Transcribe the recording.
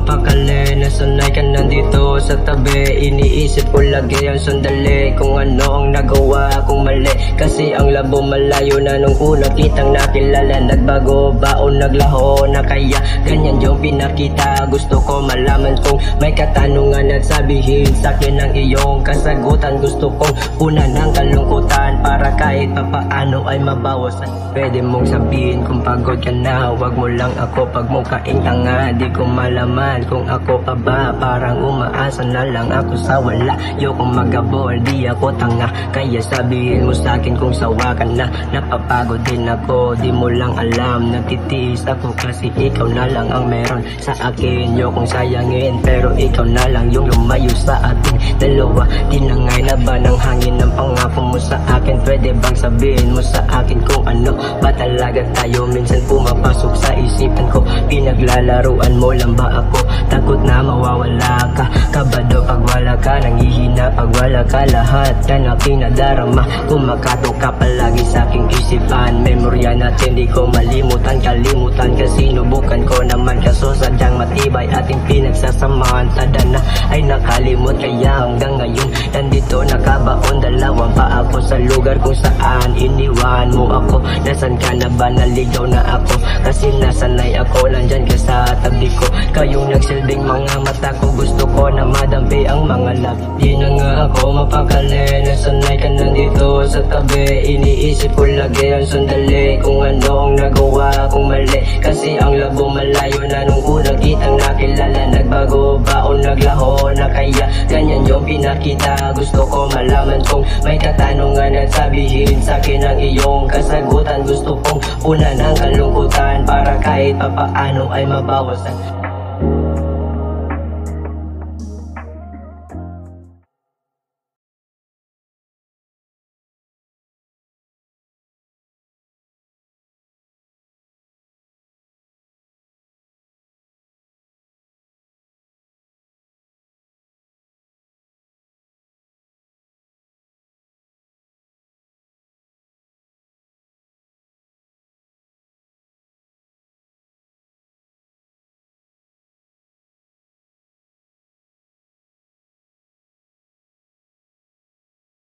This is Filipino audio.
mapakali, nasanay ka nandito sa tabi. Iniisip ko lagi ang sandali, kung ano ang nagawa kong mali. Kasi ang labo malayo na nung una kitang nakilala. Nagbago ba o naglaho na kaya ganyan yung pinakita? Gusto ko malaman kung may katanungan at sabihin sa'kin ang iyong kasagutan. Gusto kong punan ng kalungkutan para kahit papaano ay mabawasan. Pwede mong sabihin kung pagod ka na, wag mo lang ako pagmukaing tanga. Di ko malaman kung ako pa ba, parang umaasa na lang ako sa wala. Yokong magabol, di ako tanga, kaya sabihin mo sa'kin kung sawa ka na. Napapagod din ako, di mo lang alam. Nagtitiis ako kasi ikaw na lang ang meron sa akin. Yokong sayangin, pero ikaw na lang yung lumayo sa ating dalawa. Tinangay na ba ng hangin ng pangako mo sa akin? Pwede bang sabihin mo sa akin kung ano ba talaga tayo? Minsan pumapasok sa isipan ko, pinaglalaruan mo lang ba ako? Takot na mawawala ka, kabado pag wala ka, nangihina pag wala ka. Lahat ka na pinadarama, kumakato ka palagi sa aking isipan. Memorya natin di ko malimutan, kalimutan kasi sinubukan ko naman. Kaso sadyang matibay ating pinagsasamahan. Tada na ay nakalimot, kaya hanggang ngayon nandito nakabaon. Dalawang pa ako sa lugar kung saan iniwan mo ako. Nasaan ka na ba? Naligaw na ako kasi nasanay ako, nandyan ka sa tabi ko. Kayong nagsilbing mga mata ko, gusto ko na madampi ang mga labi. Di na nga ako mapakali, nasanay ka nandito sa tabi. Iniisip ko lagi ang sandali, kung ano ang nagawa kong mali. Kasi ang labo malayo na nung una kitang nakilala. Nagbago ba o naglaho na kaya ganyan yung pinakita? Gusto ko malaman kung may katanungan at sabihin sa'kin ang iyong kasagutan. Gusto kong punan ng kalungkutan para kahit papaano ay mabawasan.